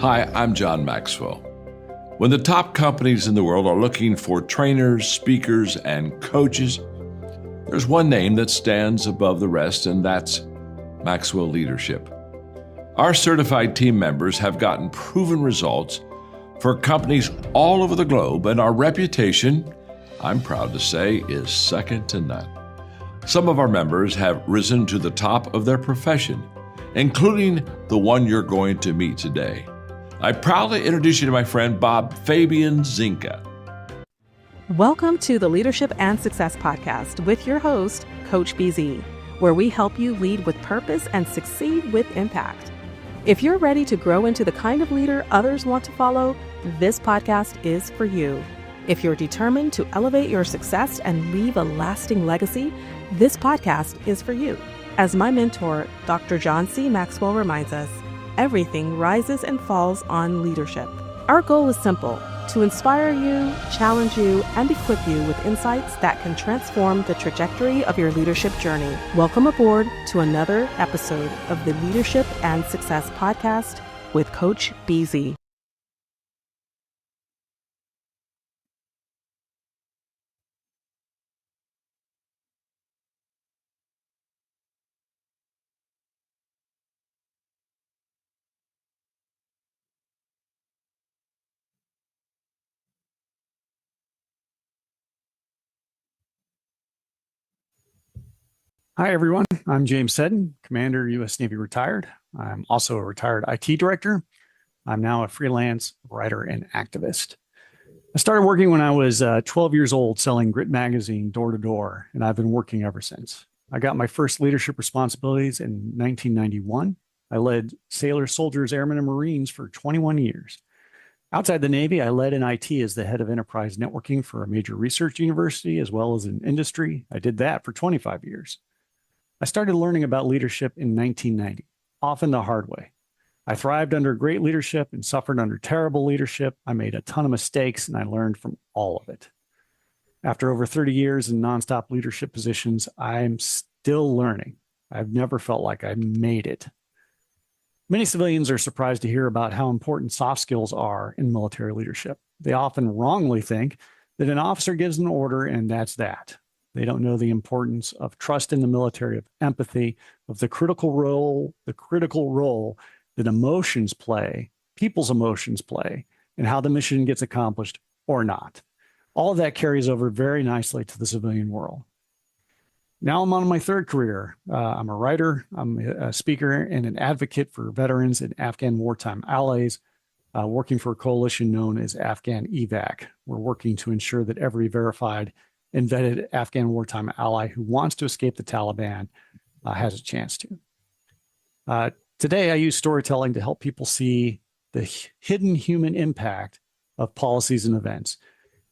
Hi, I'm John Maxwell. When the top companies in the world are looking for trainers, speakers, and coaches, there's one name that stands above the rest, and that's Maxwell Leadership. Our certified team members have gotten proven results for companies all over the globe, and our reputation, I'm proud to say, is second to none. Some of our members have risen to the top of their profession, including the one you're going to meet today. I proudly introduce you to my friend Bob Fabian Zinka. Welcome to the Leadership and Success Podcast with your host, Coach BZ, where we help you lead with purpose and succeed with impact. If you're ready to grow into the kind of leader others want to follow, this podcast is for you. If you're determined to elevate your success and leave a lasting legacy, this podcast is for you. As my mentor, Dr. John C. Maxwell reminds us, everything rises and falls on leadership. Our goal is simple: to inspire you, challenge you, and equip you with insights that can transform the trajectory of your leadership journey. Welcome aboard to another episode of the Leadership and Success Podcast with Coach BZ. Hi, everyone. I'm James Seddon, Commander, U.S. Navy retired. I'm also a retired IT director. I'm now a freelance writer and activist. I started working when I was 12 years old, selling Grit magazine door to door, and I've been working ever since. I got my first leadership responsibilities in 1991. I led sailors, soldiers, airmen, and Marines for 21 years. Outside the Navy, I led in IT as the head of enterprise networking for a major research university, as well as in industry. I did that for 25 years. I started learning about leadership in 1990, often the hard way. I thrived under great leadership and suffered under terrible leadership. I made a ton of mistakes and I learned from all of it. After over 30 years in nonstop leadership positions, I'm still learning. I've never felt like I made it. Many civilians are surprised to hear about how important soft skills are in military leadership. They often wrongly think that an officer gives an order and that's that. They don't know the importance of trust in the military, of empathy, of the critical role that emotions play, people's emotions play, and how the mission gets accomplished or not. All of that carries over very nicely to the civilian world. Now I'm on my third career. I'm a writer, I'm a speaker, and an advocate for veterans and Afghan wartime allies, working for a coalition known as Afghan EVAC. We're working to ensure that every verified and vetted Afghan wartime ally who wants to escape the Taliban has a chance to. Today, I use storytelling to help people see the hidden human impact of policies and events,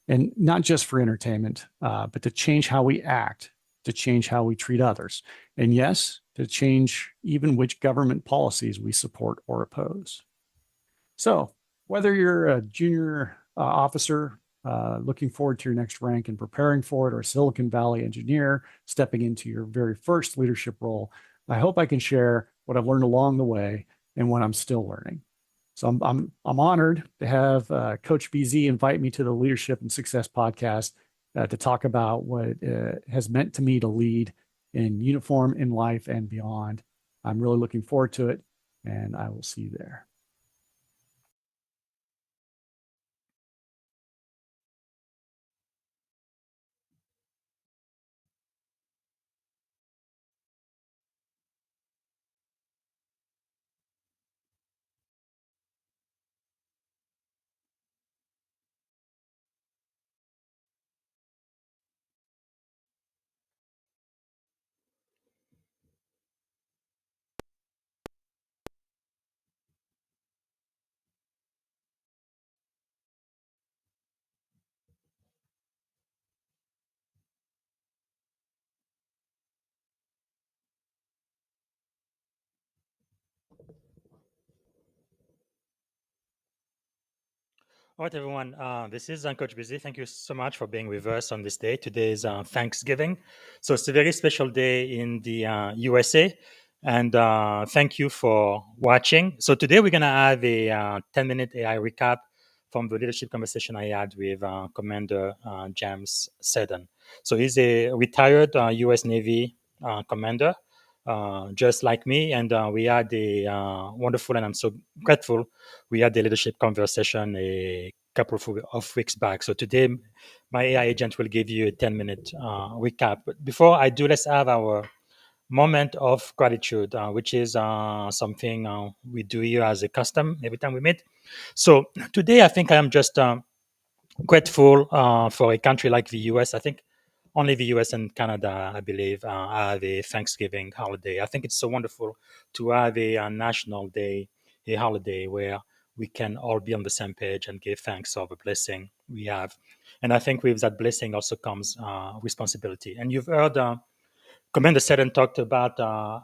and not just for entertainment, but to change how we act, to change how we treat others, and yes, to change even which government policies we support or oppose. So, whether you're a junior officer, looking forward to your next rank and preparing for it, or a Silicon Valley engineer stepping into your very first leadership role, I hope I can share what I've learned along the way and what I'm still learning. So I'm honored to have Coach BZ invite me to the Leadership and Success Podcast to talk about what it has meant to me to lead in uniform, in life, and beyond. I'm really looking forward to it, and I will see you there. All right, everyone. This is Coach Busy. Thank you so much for being with us on this day. Today is Thanksgiving. So it's a very special day in the USA. And thank you for watching. So today we're going to have a 10-minute AI recap from the leadership conversation I had with Commander James Seddon. So he's a retired U.S. Navy commander, just like me. And we had a wonderful, and I'm so grateful, we had the leadership conversation a couple of weeks back. So today, my AI agent will give you a 10-minute recap. But before I do, let's have our moment of gratitude, which is something we do here as a custom every time we meet. So today, I think I am just grateful for a country like the US. I think only the US and Canada, I believe, have a Thanksgiving holiday. I think it's so wonderful to have a national day, a holiday where we can all be on the same page and give thanks for the blessing we have. And I think with that blessing also comes responsibility. And you've heard Commander Seddon talked about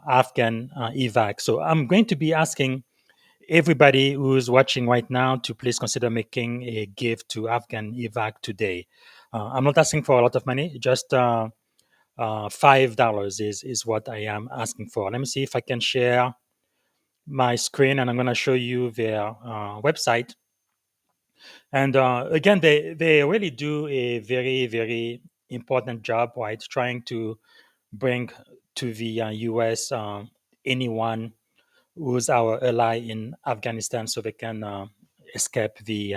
Afghan evac. So I'm going to be asking everybody who's watching right now to please consider making a gift to Afghan evac today. I'm not asking for a lot of money, just $5 is what I am asking for. Let me see if I can share my screen, and I'm going to show you their website. And again, they really do a very, very important job, right? Trying to bring to the US anyone who's our ally in Afghanistan so they can escape the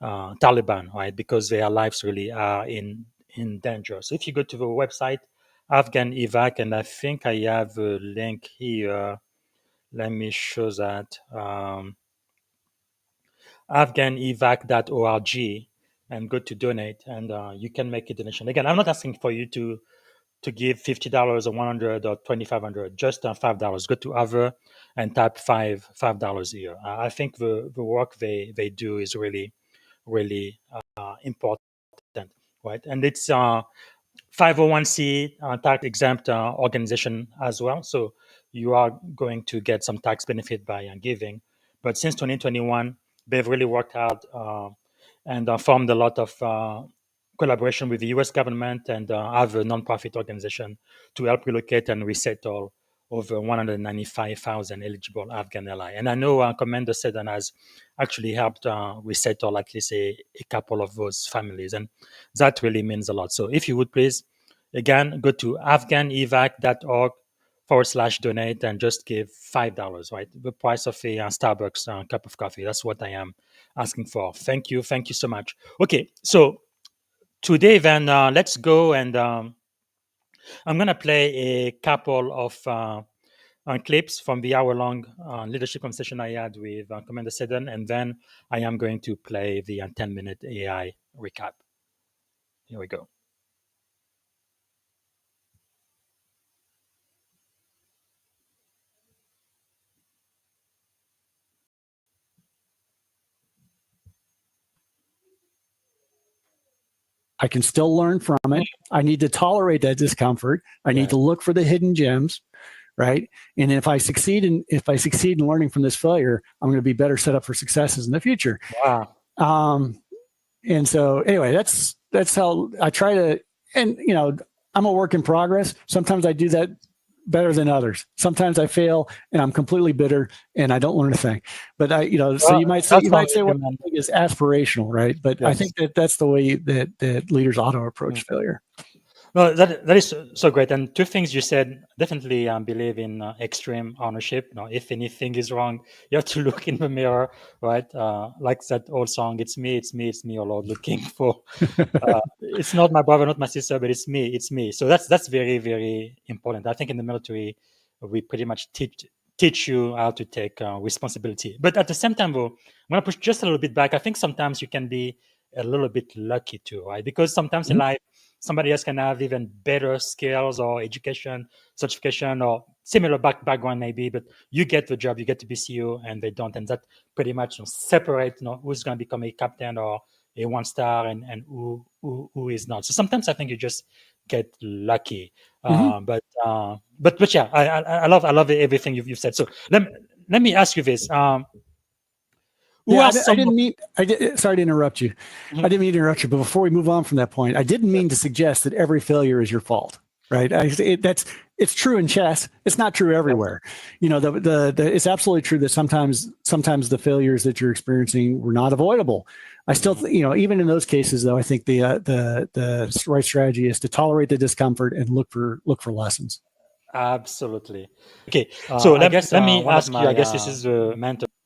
Taliban, right? Because their lives really are in danger. So if you go to the website, Afghan Evac, and I think I have a link here. Let me show that. AfghanEvac.org, and go to donate, and you can make a donation. Again, I'm not asking for you to give $50 or $100 or $2,500, just $5. Go to other and type $5 here. I think the work they do is really important, right? And it's 501c tax exempt organization as well. So you are going to get some tax benefit by giving. But since 2021, they've really worked hard and formed a lot of collaboration with the US government and other nonprofit organization to help relocate and resettle over 195,000 eligible Afghan ally. And I know Commander Seddon has actually helped resettle at least a couple of those families. And that really means a lot. So if you would please, again, go to afghanevac.org/donate and just give $5, right? The price of a Starbucks cup of coffee. That's what I am asking for. Thank you. Thank you so much. Okay, so today then, let's go and I'm going to play a couple of clips from the hour-long leadership conversation I had with Commander Seddon, and then I am going to play the 10-minute AI recap. Here we go. I can still learn from it. I need to tolerate that discomfort. I need to look for the hidden gems, right? And if I succeed in learning from this failure, I'm going to be better set up for successes in the future. Wow. And so anyway, that's how I try to. And I'm a work in progress. Sometimes I do that better than others. Sometimes I fail and I'm completely bitter and I don't learn a thing. But so you might say what I think is aspirational, right? But yes. I think that's the way that leaders ought to approach failure. Well, that is so great. And two things you said, definitely believe in extreme ownership. If anything is wrong, you have to look in the mirror, right? Like that old song, it's me, oh Lord, looking for, it's not my brother, not my sister, but it's me. So that's very, very important. I think in the military, we pretty much teach you how to take responsibility. But at the same time, though, I'm going to push just a little bit back. I think sometimes you can be a little bit lucky too, right? Because sometimes in life, somebody else can have even better skills or education, certification, or similar background maybe, but you get the job, you get to be CEO, and they don't. And that pretty much separate who's going to become a captain or a one-star and who is not. So sometimes I think you just get lucky. But yeah, I love everything you've said. So let me ask you this. I didn't mean. Sorry to interrupt you. I didn't mean to interrupt you. But before we move on from that point, I didn't mean to suggest that every failure is your fault, right? it's true in chess. It's not true everywhere. You know, it's absolutely true that sometimes the failures that you're experiencing were not avoidable. I still, you know, even in those cases, though, I think the right strategy is to tolerate the discomfort and look for lessons. Absolutely. Okay. So let me ask you, I guess this is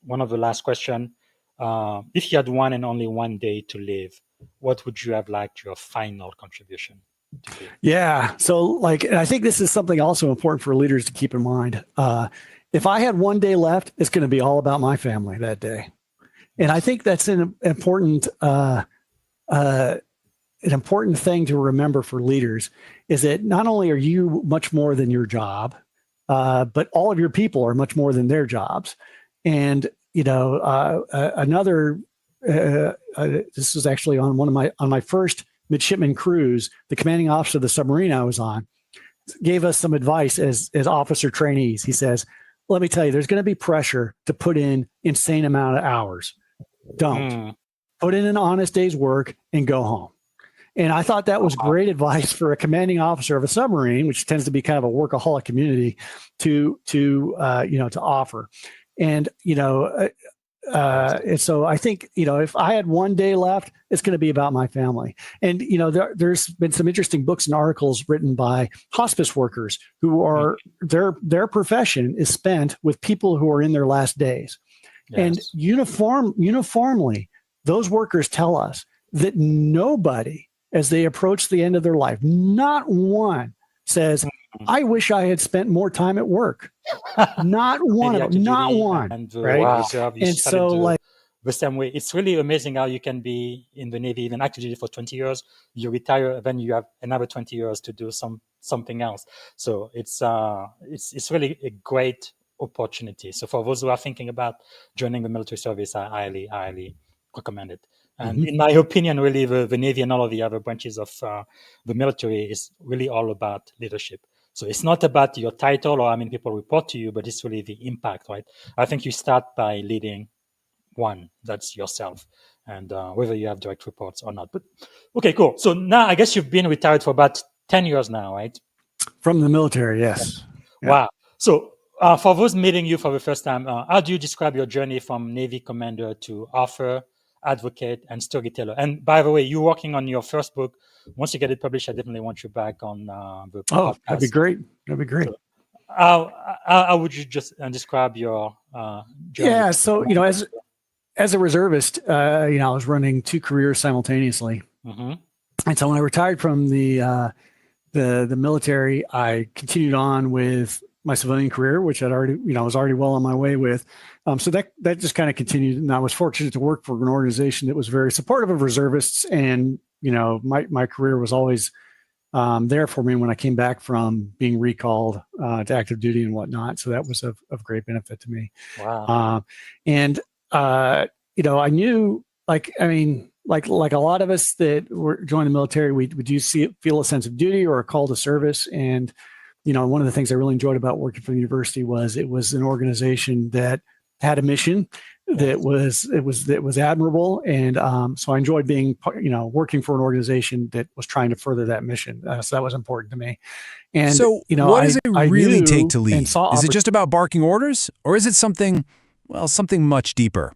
one of the last question. If you had one and only one day to live, what would you have liked your final contribution to be? Yeah. So like, and I think this is something also important for leaders to keep in mind. If I had one day left, it's going to be all about my family that day. And I think that's an important thing to remember for leaders is that not only are you much more than your job, but all of your people are much more than their jobs. And, you know, this was actually on my first midshipman cruise, the commanding officer of the submarine I was on gave us some advice as officer trainees. He says, let me tell you, there's going to be pressure to put in insane amount of hours. Don't put in an honest day's work and go home. And I thought that was great advice for a commanding officer of a submarine, which tends to be kind of a workaholic community, to offer. And and so I think, you know, if I had one day left, it's going to be about my family. And, you know, there's been some interesting books and articles written by hospice workers who are their profession is spent with people who are in their last days. Yes. And uniformly, those workers tell us that nobody, as they approach the end of their life, not one says, I wish I had spent more time at work. Not one of them, not one. Right? And so like the same way, it's really amazing how you can be in the Navy, even active duty for 20 years, you retire, then you have another 20 years to do something else. So it's really a great opportunity. So for those who are thinking about joining the military service, I highly recommend it. And in my opinion, really, the Navy and all of the other branches of the military is really all about leadership. So it's not about your title or how many people report to you, but it's really the impact, right? I think you start by leading one, that's yourself, and whether you have direct reports or not. But okay, cool. So now I guess you've been retired for about 10 years now, right? From the military, yes. Yeah. Wow. So for those meeting you for the first time, how do you describe your journey from Navy commander to author, advocate, and storyteller? And by the way, you're working on your first book. Once you get it published, I definitely want you back on the podcast. That'd be great. That'd be great. So, how would you just describe your journey? Yeah. So, you know, as a reservist, I was running two careers simultaneously. And so when I retired from the military, I continued on with my civilian career, which I'd already, was already well on my way with. So that just kind of continued. And I was fortunate to work for an organization that was very supportive of reservists. And, my career was always there for me when I came back from being recalled to active duty and whatnot. So that was of great benefit to me. Wow. I knew, like a lot of us that were joining the military, we do feel a sense of duty or a call to service. And, one of the things I really enjoyed about working for the university was it was an organization that had a mission that was admirable. And so I enjoyed being, working for an organization that was trying to further that mission. So that was important to me. And so, what does it really take to lead? Is it just about barking orders, or is it something much deeper?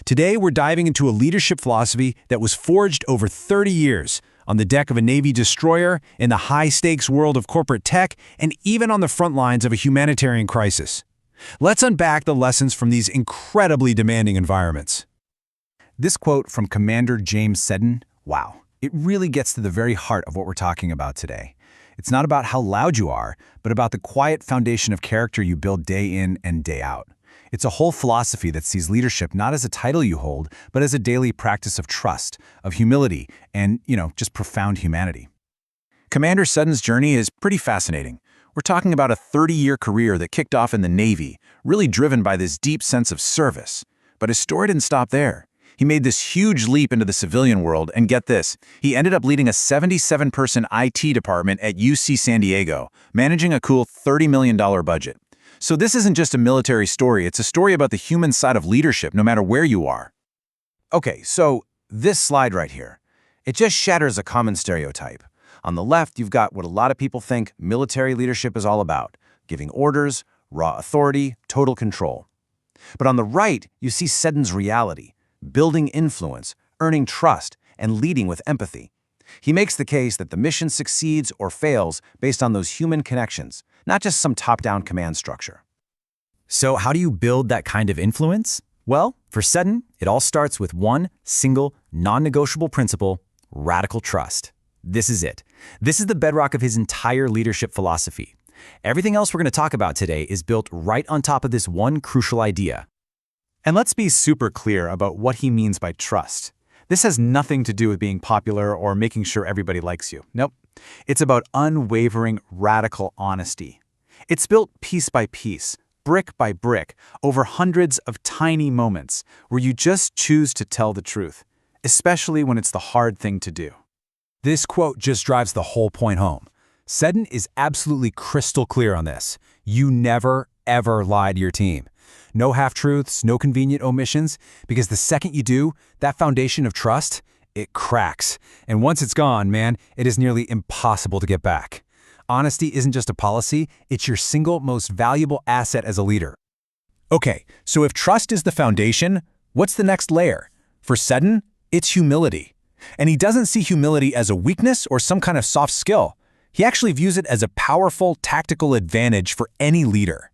Today, we're diving into a leadership philosophy that was forged over 30 years on the deck of a Navy destroyer, in the high-stakes world of corporate tech, and even on the front lines of a humanitarian crisis. Let's unpack the lessons from these incredibly demanding environments. This quote from Commander James Seddon, wow, it really gets to the very heart of what we're talking about today. It's not about how loud you are, but about the quiet foundation of character you build day in and day out. It's a whole philosophy that sees leadership not as a title you hold, but as a daily practice of trust, of humility, and, just profound humanity. Commander Seddon's journey is pretty fascinating. We're talking about a 30-year career that kicked off in the Navy, really driven by this deep sense of service. But his story didn't stop there. He made this huge leap into the civilian world, and get this, he ended up leading a 77-person IT department at UC San Diego, managing a cool $30 million budget. So this isn't just a military story, it's a story about the human side of leadership, no matter where you are. Okay, so this slide right here, it just shatters a common stereotype. On the left, you've got what a lot of people think military leadership is all about: giving orders, raw authority, total control. But on the right, you see Seddon's reality: building influence, earning trust, and leading with empathy. He makes the case that the mission succeeds or fails based on those human connections, not just some top-down command structure. So how do you build that kind of influence? Well, for Seddon, it all starts with one single, non-negotiable principle: radical trust. This is it. This is the bedrock of his entire leadership philosophy. Everything else we're going to talk about today is built right on top of this one crucial idea. And let's be super clear about what he means by trust. This has nothing to do with being popular or making sure everybody likes you. Nope. It's about unwavering, radical honesty. It's built piece by piece, brick by brick, over hundreds of tiny moments where you just choose to tell the truth, especially when it's the hard thing to do. This quote just drives the whole point home. Seddon is absolutely crystal clear on this. You never, ever lie to your team. No half-truths, no convenient omissions, because the second you do, that foundation of trust, it cracks. And once it's gone, man, it is nearly impossible to get back. Honesty isn't just a policy, it's your single most valuable asset as a leader. Okay, so if trust is the foundation, what's the next layer? For Seddon, it's humility. And he doesn't see humility as a weakness or some kind of soft skill. He actually views it as a powerful tactical advantage for any leader.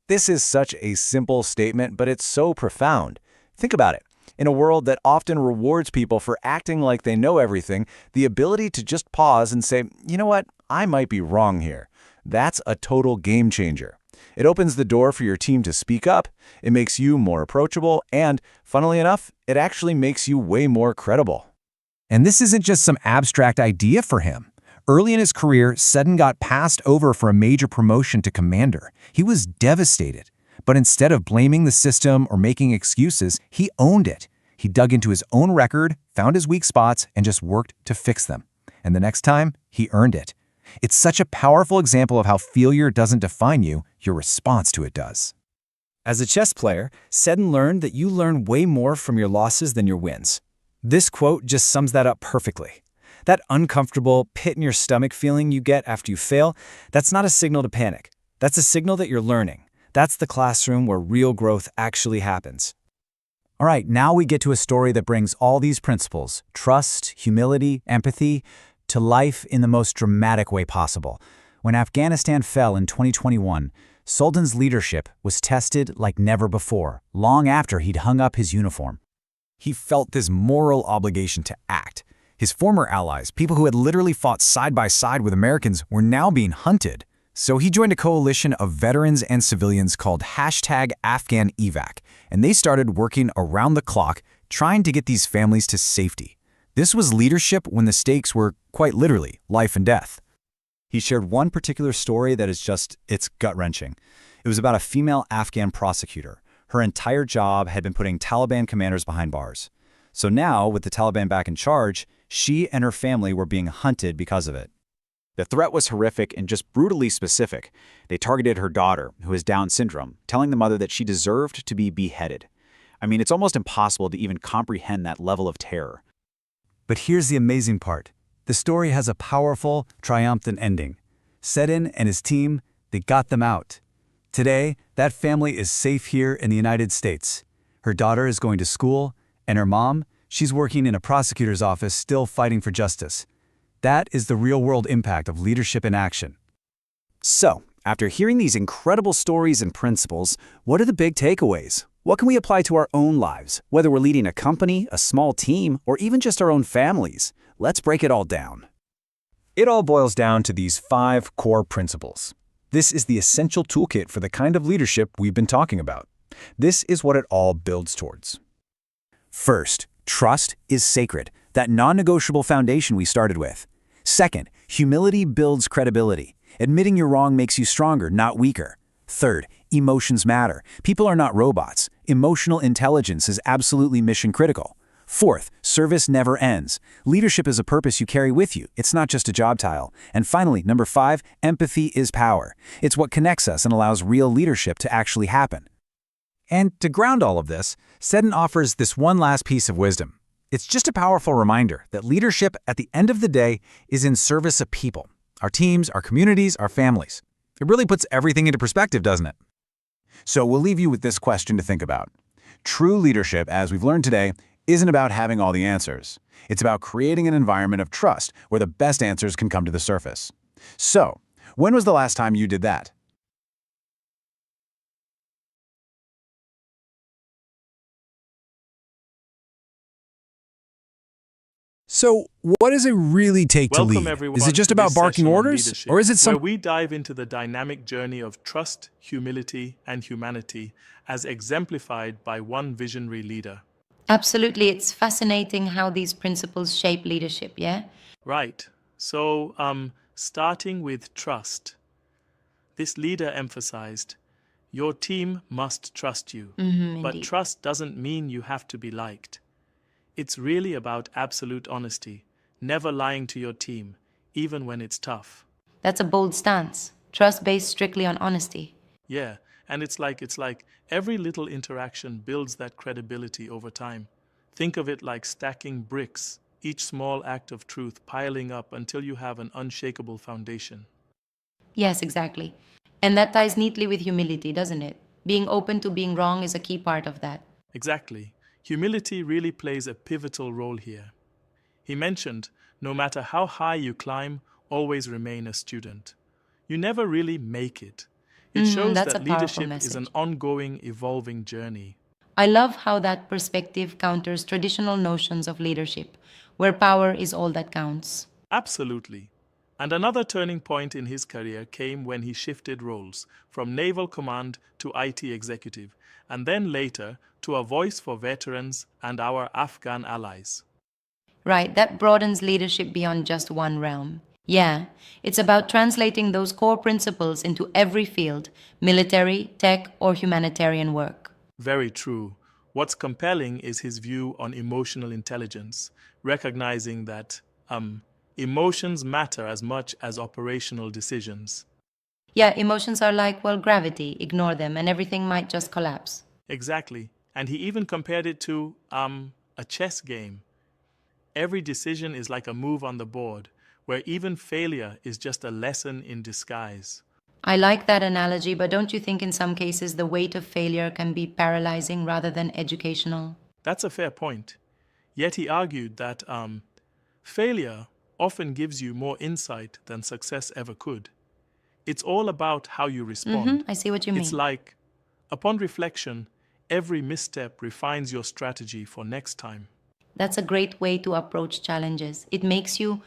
This is such a simple statement, but it's so profound. Think about it. In a world that often rewards people for acting like they know everything, the ability to just pause and say, you know what, I might be wrong here. That's a total game changer. It opens the door for your team to speak up, it makes you more approachable, and, funnily enough, it actually makes you way more credible. And this isn't just some abstract idea for him. Early in his career, Seddon got passed over for a major promotion to commander. He was devastated. But instead of blaming the system or making excuses, he owned it. He dug into his own record, found his weak spots, and just worked to fix them. And the next time, he earned it. It's such a powerful example of how failure doesn't define you, your response to it does. As a chess player, Seddon learned that you learn way more from your losses than your wins. This quote just sums that up perfectly. That uncomfortable, pit-in-your-stomach feeling you get after you fail, that's not a signal to panic. That's a signal that you're learning. That's the classroom where real growth actually happens. All right, now we get to a story that brings all these principles, trust, humility, empathy, to life in the most dramatic way possible. When Afghanistan fell in 2021, Seddon's leadership was tested like never before, long after he'd hung up his uniform. He felt this moral obligation to act. His former allies, people who had literally fought side by side with Americans, were now being hunted. So he joined a coalition of veterans and civilians called #AfghanEvac, and they started working around the clock trying to get these families to safety. This was leadership when the stakes were, quite literally, life and death. He shared one particular story that it's gut-wrenching. It was about a female Afghan prosecutor. Her entire job had been putting Taliban commanders behind bars. So now, with the Taliban back in charge, she and her family were being hunted because of it. The threat was horrific and just brutally specific. They targeted her daughter, who has Down syndrome, telling the mother that she deserved to be beheaded. I mean, it's almost impossible to even comprehend that level of terror. But here's the amazing part. The story has a powerful, triumphant ending. Seddon and his team, they got them out. Today, that family is safe here in the United States. Her daughter is going to school, and her mom, she's working in a prosecutor's office still fighting for justice. That is the real-world impact of leadership in action. So, after hearing these incredible stories and principles, what are the big takeaways? What can we apply to our own lives, whether we're leading a company, a small team, or even just our own families? Let's break it all down. It all boils down to these 5 core principles. This is the essential toolkit for the kind of leadership we've been talking about. This is what it all builds towards. First, trust is sacred, that non-negotiable foundation we started with. Second, humility builds credibility. Admitting you're wrong makes you stronger, not weaker. Third, emotions matter. People are not robots. Emotional intelligence is absolutely mission critical. Fourth, service never ends. Leadership is a purpose you carry with you. It's not just a job title. And finally, number 5, empathy is power. It's what connects us and allows real leadership to actually happen. And to ground all of this, Seddon offers this one last piece of wisdom. It's just a powerful reminder that leadership, at the end of the day, is in service of people. Our teams, our communities, our families. It really puts everything into perspective, doesn't it? So we'll leave you with this question to think about. True leadership, as we've learned today, isn't about having all the answers. It's about creating an environment of trust where the best answers can come to the surface. So, when was the last time you did that? So, what does it really take to Welcome lead? everyone Is it just to about this barking session on orders? leadership, Or is it where we dive into the dynamic journey of trust, humility, and humanity as exemplified by one visionary leader? Absolutely. It's fascinating how these principles shape leadership, yeah? Right. So, starting with trust, this leader emphasized, your team must trust you. But Indeed. trust doesn't mean you have to be liked. It's really about absolute honesty, never lying to your team, even when it's tough. That's a bold stance. Trust based strictly on honesty. Yeah, and it's like every little interaction builds that credibility over time. Think of it like stacking bricks, each small act of truth piling up until you have an unshakable foundation. Yes, exactly. And that ties neatly with humility, doesn't it? Being open to being wrong is a key part of that. Exactly. Humility really plays a pivotal role here. He mentioned, no matter how high you climb, always remain a student. You never really make it. It shows That's a that powerful leadership is an message. ongoing, evolving journey. I love how that perspective counters traditional notions of leadership, where power is all that counts. Absolutely. And another turning point in his career came when he shifted roles from naval command to IT executive, and then later to a voice for veterans and our Afghan allies. Right, that broadens leadership beyond just one realm. Yeah, it's about translating those core principles into every field, military, tech, or humanitarian work. Very true. What's compelling is his view on emotional intelligence, recognizing that emotions matter as much as operational decisions. Yeah, emotions are like, well, gravity. Ignore them and everything might just collapse. Exactly. And he even compared it to a chess game. Every decision is like a move on the board, where even failure is just a lesson in disguise. I like that analogy, but don't you think in some cases the weight of failure can be paralyzing rather than educational? That's a fair point. Yet he argued that failure often gives you more insight than success ever could. It's all about how you respond. I see what you mean. It's like, upon reflection, every misstep refines your strategy for next time. That's a great way to approach challenges. It makes you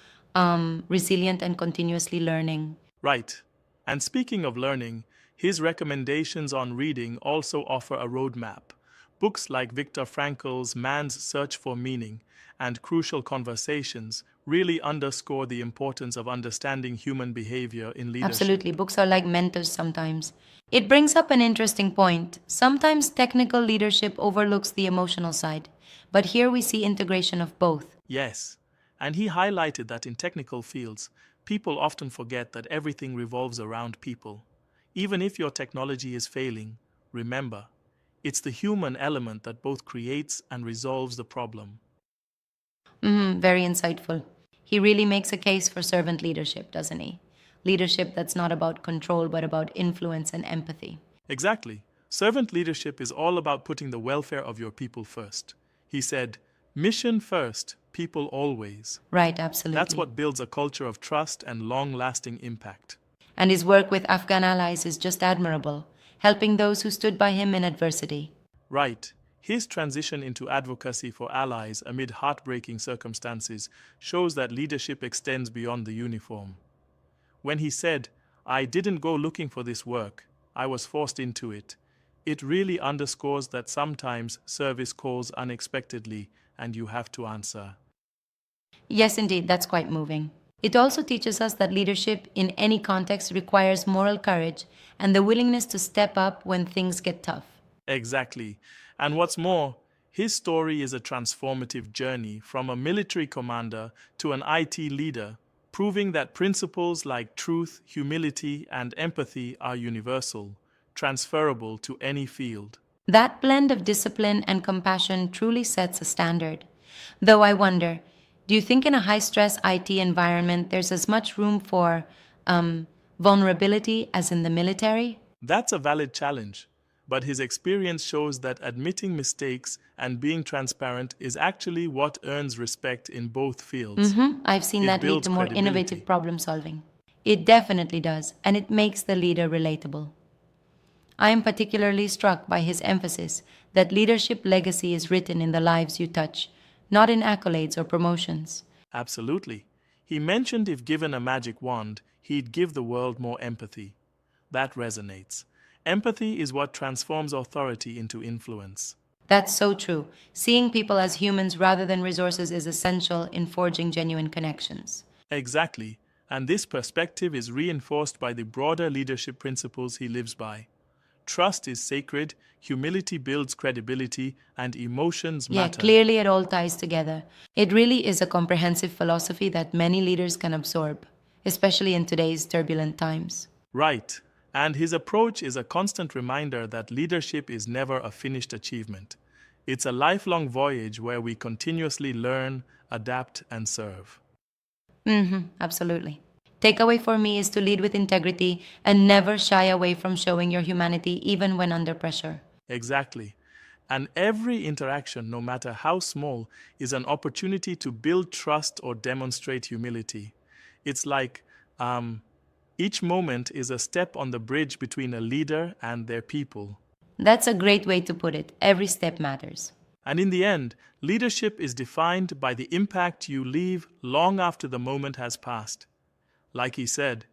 resilient and continuously learning. Right. And speaking of learning, his recommendations on reading also offer a roadmap. Books like Viktor Frankl's Man's Search for Meaning and Crucial Conversations really underscore the importance of understanding human behavior in leadership. Absolutely. Books are like mentors sometimes. It brings up an interesting point. Sometimes technical leadership overlooks the emotional side, but here we see integration of both. Yes, and he highlighted that in technical fields, people often forget that everything revolves around people. Even if your technology is failing, remember, it's the human element that both creates and resolves the problem. Very insightful. He really makes a case for servant leadership, doesn't he? Leadership that's not about control, but about influence and empathy. Exactly. Servant leadership is all about putting the welfare of your people first. He said, mission first, people always. Right, absolutely. That's what builds a culture of trust and long-lasting impact. And his work with Afghan allies is just admirable, helping those who stood by him in adversity. Right. His transition into advocacy for allies amid heartbreaking circumstances shows that leadership extends beyond the uniform. When he said, I didn't go looking for this work, I was forced into it, it really underscores that sometimes service calls unexpectedly and you have to answer. Yes, indeed, that's quite moving. It also teaches us that leadership in any context requires moral courage and the willingness to step up when things get tough. Exactly. And what's more, his story is a transformative journey from a military commander to an IT leader, proving that principles like truth, humility, and empathy are universal, transferable to any field. That blend of discipline and compassion truly sets a standard. Though I wonder, do you think in a high stress IT environment there's as much room for vulnerability as in the military? That's a valid challenge, but his experience shows that admitting mistakes and being transparent is actually what earns respect in both fields. I've seen It that lead builds to more credibility. innovative problem solving. It definitely does, and it makes the leader relatable. I am particularly struck by his emphasis that leadership legacy is written in the lives you touch, not in accolades or promotions. Absolutely. He mentioned if given a magic wand, he'd give the world more empathy. That resonates. Empathy is what transforms authority into influence. That's so true. Seeing people as humans rather than resources is essential in forging genuine connections. Exactly. And this perspective is reinforced by the broader leadership principles he lives by. Trust is sacred, humility builds credibility, and emotions Yeah, matter. clearly it all ties together. It really is a comprehensive philosophy that many leaders can absorb, especially in today's turbulent times. Right. And his approach is a constant reminder that leadership is never a finished achievement. It's a lifelong voyage where we continuously learn, adapt, and serve. Absolutely. Takeaway for me is to lead with integrity and never shy away from showing your humanity even when under pressure. Exactly. And every interaction, no matter how small, is an opportunity to build trust or demonstrate humility. It's like each moment is a step on the bridge between a leader and their people. That's a great way to put it. Every step matters. And in the end, leadership is defined by the impact you leave long after the moment has passed. Like he said,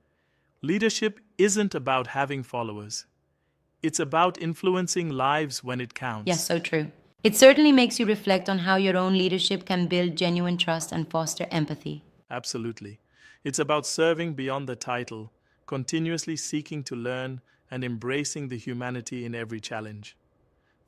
leadership isn't about having followers. It's about influencing lives when it counts. Yes, so true. It certainly makes you reflect on how your own leadership can build genuine trust and foster empathy. Absolutely. It's about serving beyond the title, continuously seeking to learn and embracing the humanity in every challenge.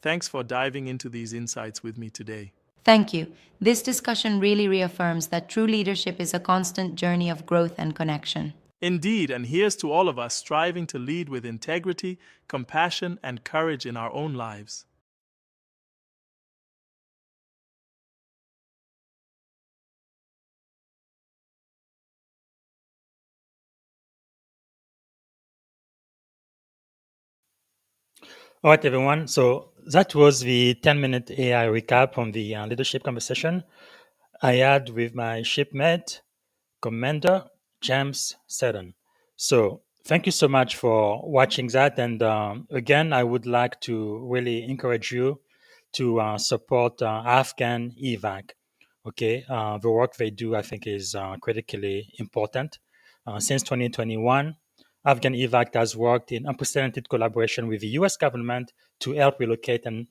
Thanks for diving into these insights with me today. Thank you. This discussion really reaffirms that true leadership is a constant journey of growth and connection. Indeed, and here's to all of us striving to lead with integrity, compassion, and courage in our own lives. All right, everyone. So that was the 10-minute AI recap on the leadership conversation I had with my shipmate, Commander James Seddon. So thank you so much for watching that. And again, I would like to really encourage you to support Afghan evac. Okay, the work they do, I think, is critically important. Since 2021, Afghan evac has worked in unprecedented collaboration with the U.S. government to help relocate and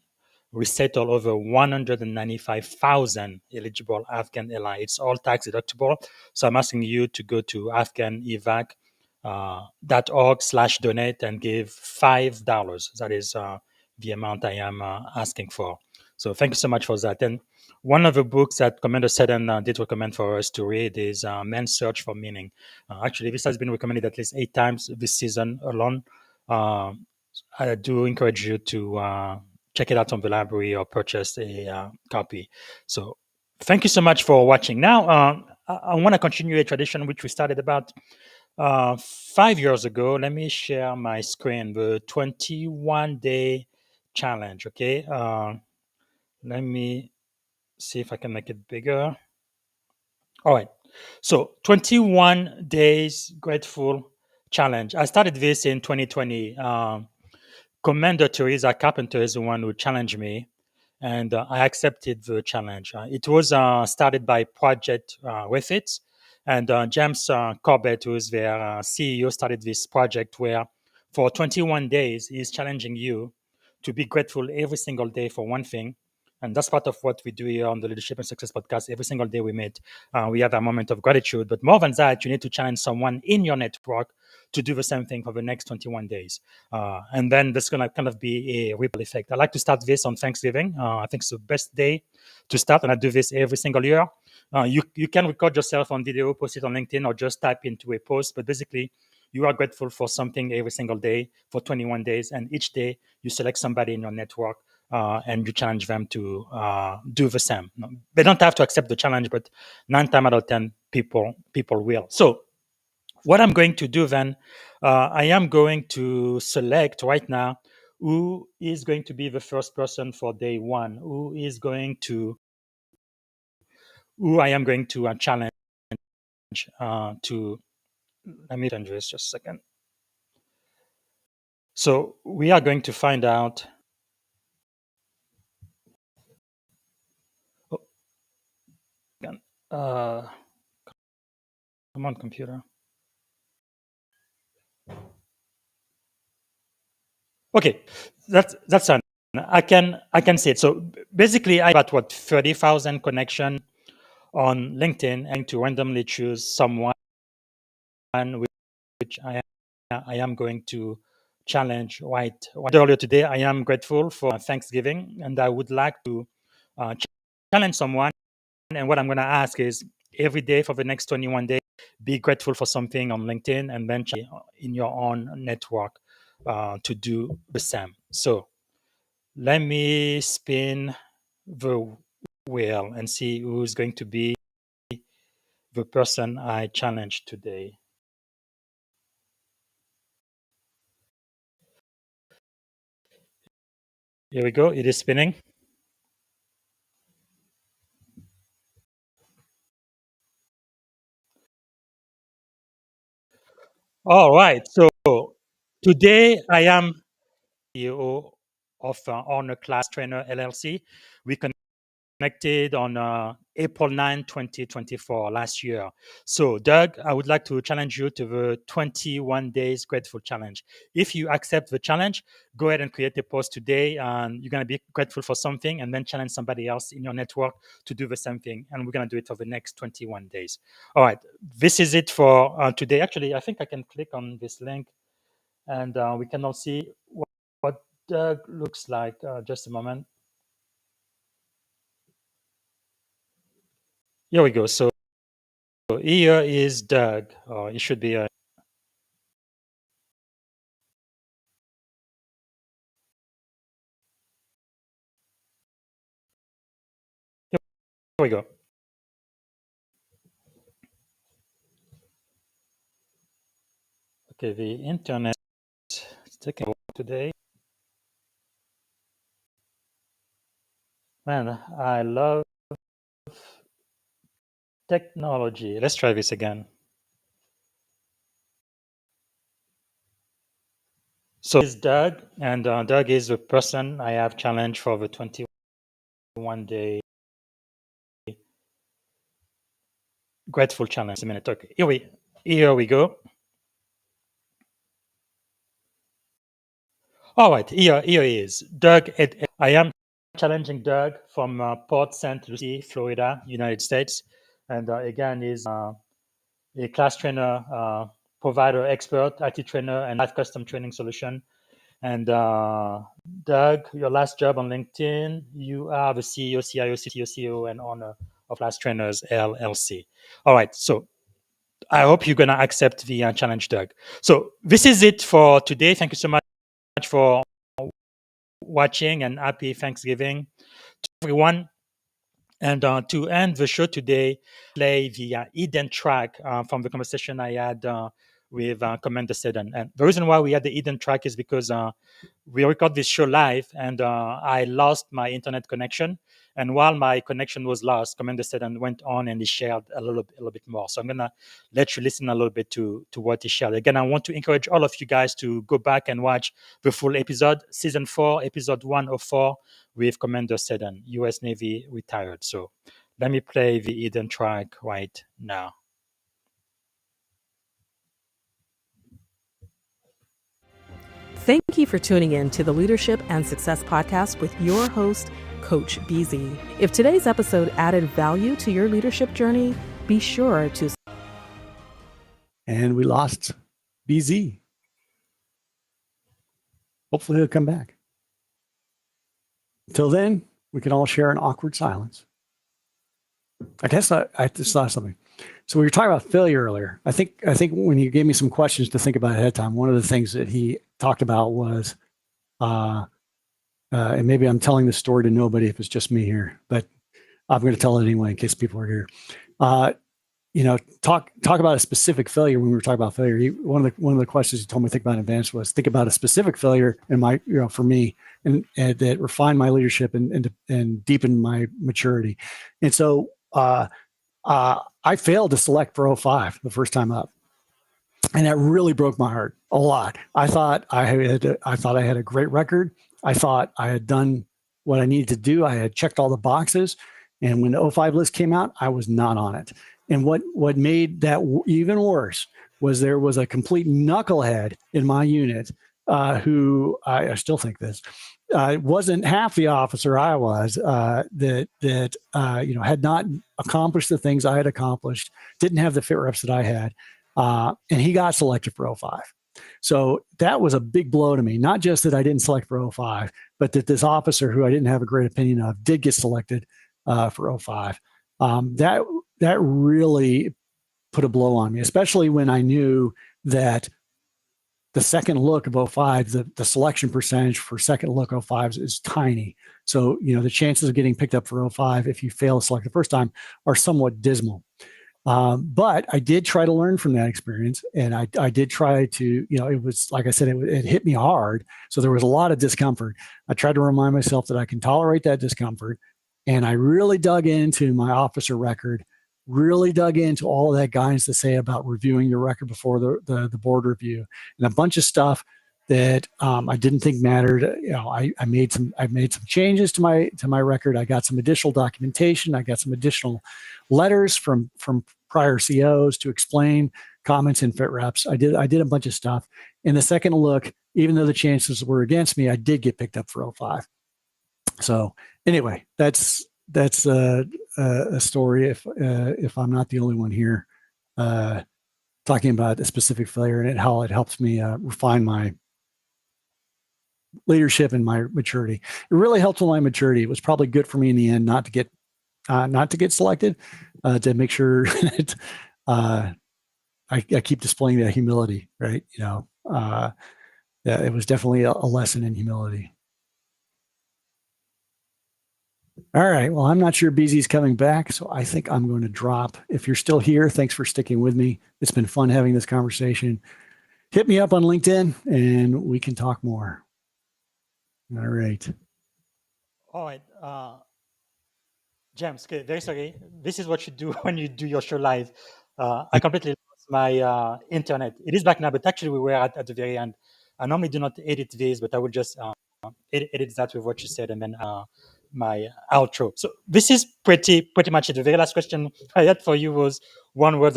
resettle over 195,000 eligible Afghan allies. It's all tax deductible. So I'm asking you to go to afghanevac.org/donate and give $5. That is the amount I am asking for. So thank you so much for that. And one of the books that Commander Seddon did recommend for us to read is Men's Search for Meaning. Actually, this has been recommended at least 8 times this season alone. I do encourage you to check it out on the library or purchase a copy. So thank you so much for watching. Now, I want to continue a tradition which we started about 5 years ago. Let me share my screen, the 21-day challenge, okay? Let me see if I can make it bigger. All right. So 21 days grateful challenge. I started this in 2020. Commander Teresa Carpenter is the one who challenged me, and I accepted the challenge. It was started by Project With It, and James Corbett, who is their CEO, started this project where for 21 days he's challenging you to be grateful every single day for one thing. And that's part of what we do here on the Leadership and Success podcast. Every single day we meet, we have a moment of gratitude. But more than that, you need to challenge someone in your network to do the same thing for the next 21 days. And then there's going to kind of be a ripple effect. I like to start this on Thanksgiving. I think it's the best day to start, and I do this every single year. You can record yourself on video, post it on LinkedIn, or just type into a post. But basically, you are grateful for something every single day for 21 days. And each day, you select somebody in your network and you challenge them to do the same. No, they don't have to accept the challenge, but 9 times out of 10 people will. So what I'm going to do then, I am going to select right now who is going to be the first person for day 1, who I am going to challenge to. Let me change this just a second. So we are going to find out. Come on, computer. Okay, that's fine. I can see it. So basically, I got 30,000 connection on LinkedIn, and to randomly choose someone which I am going to challenge right earlier today. I am grateful for Thanksgiving, and I would like to challenge someone. And what I'm going to ask is every day for the next 21 days, be grateful for something on LinkedIn, and then in your own network to do the same. So let me spin the wheel and see who's going to be the person I challenge today. Here we go. It is spinning. All right. So today I am CEO of Honor Class Trainer LLC. We connected on April 9, 2024, last year. So, Doug, I would like to challenge you to the 21 days grateful challenge. If you accept the challenge, go ahead and create a post today, and you're going to be grateful for something, and then challenge somebody else in your network to do the same thing. And we're going to do it for the next 21 days. All right. This is it for today. Actually, I think I can click on this link, and we can all see what Doug looks like. Just a moment. Here we go. So here is Doug. It should be a. Here we go. Okay, the internet is taking a while today. Man, I love technology. Let's try this again. So this is Doug, and Doug is the person I have challenged for the 21 day grateful challenge. A minute. Okay, here we go. All right, here he is. Doug, I am challenging Doug from Port St. Lucie, Florida, United States. And again, he's a class trainer, provider, expert, IT trainer, and live custom training solution. And Doug, your last job on LinkedIn, you are the CEO, CIO, CTO, CEO, and owner of Last Trainers LLC. All right, so I hope you're going to accept the challenge, Doug. So this is it for today. Thank you so much for watching, and happy Thanksgiving to everyone. And to end the show today, play the Eden track from the conversation I had with Commander Seddon. And the reason why we had the Eden track is because we record this show live, and I lost my internet connection. And while my connection was lost, Commander Seddon went on and he shared a little bit more. So I'm gonna let you listen a little bit to what he shared. Again, I want to encourage all of you guys to go back and watch the full episode, season 4, episode 104, with Commander Seddon, U.S. Navy retired. So let me play the Eden track right now. Thank you for tuning in to the Leadership and Success Podcast with your host, Coach BZ. If today's episode added value to your leadership journey, be sure to. And we lost BZ. Hopefully he'll come back. Till then, we can all share an awkward silence. I guess I just saw something. So we were talking about failure earlier. I think when he gave me some questions to think about ahead of time, one of the things that he talked about was and maybe I'm telling this story to nobody if it's just me here, but I'm going to tell it anyway in case people are here. Talk about a specific failure. When we were talking about failure, one of the questions he told me to think about in advance was think about a specific failure in my, for me, and that refined my leadership and deepened my maturity. And so I failed to select for 05 the first time up. And that really broke my heart a lot. I thought I had a great record. I thought I had done what I needed to do. I had checked all the boxes. And when the 05 list came out, I was not on it. And what made that even worse was there was a complete knucklehead in my unit who I still think this wasn't half the officer I was that had not accomplished the things I had accomplished, didn't have the fit reps that I had. And he got selected for 05. So that was a big blow to me. Not just that I didn't select for 05, but that this officer who I didn't have a great opinion of did get selected for 05. That really put a blow on me, especially when I knew that the second look of 05, the selection percentage for second look 05s is tiny. So, the chances of getting picked up for 05 if you fail to select the first time are somewhat dismal. But I did try to learn from that experience. And I did try to, it was, like I said, it hit me hard. So there was a lot of discomfort. I tried to remind myself that I can tolerate that discomfort. And I really dug into my officer record, really dug into all of that guidance to say about reviewing your record before the board review, and a bunch of stuff that I didn't think mattered. I made some changes to my record. I got some additional documentation. I got some additional letters from prior COs to explain comments and fit reps. I did a bunch of stuff. In the second look, even though the chances were against me, I did get picked up for 05. So anyway, that's a story. If I'm not the only one here talking about a specific failure and how it helps me refine my leadership and my maturity. It really helped with my maturity. It was probably good for me in the end not to get selected, to make sure that I keep displaying that humility, right? It was definitely a lesson in humility. All right. Well, I'm not sure BZ's coming back, so I think I'm going to drop. If you're still here, thanks for sticking with me. It's been fun having this conversation. Hit me up on LinkedIn and we can talk more. All right. All right. James, okay, very sorry. This is what you do when you do your show live. I completely lost my internet. It is back now, but actually we were at the very end. I normally do not edit this, but I will just edit that with what you said and then my outro. So this is pretty much it. The very last question I had for you was one word.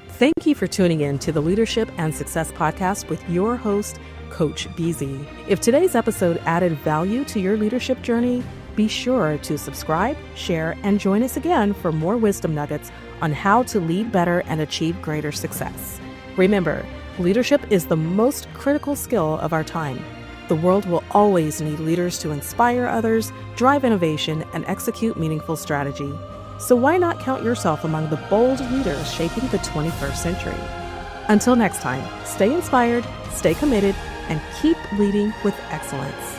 Thank you for tuning in to the Leadership and Success Podcast with your host, Coach BZ. If today's episode added value to your leadership journey, be sure to subscribe, share, and join us again for more wisdom nuggets on how to lead better and achieve greater success. Remember, leadership is the most critical skill of our time. The world will always need leaders to inspire others, drive innovation, and execute meaningful strategy. So why not count yourself among the bold leaders shaping the 21st century? Until next time, stay inspired, stay committed, and keep leading with excellence.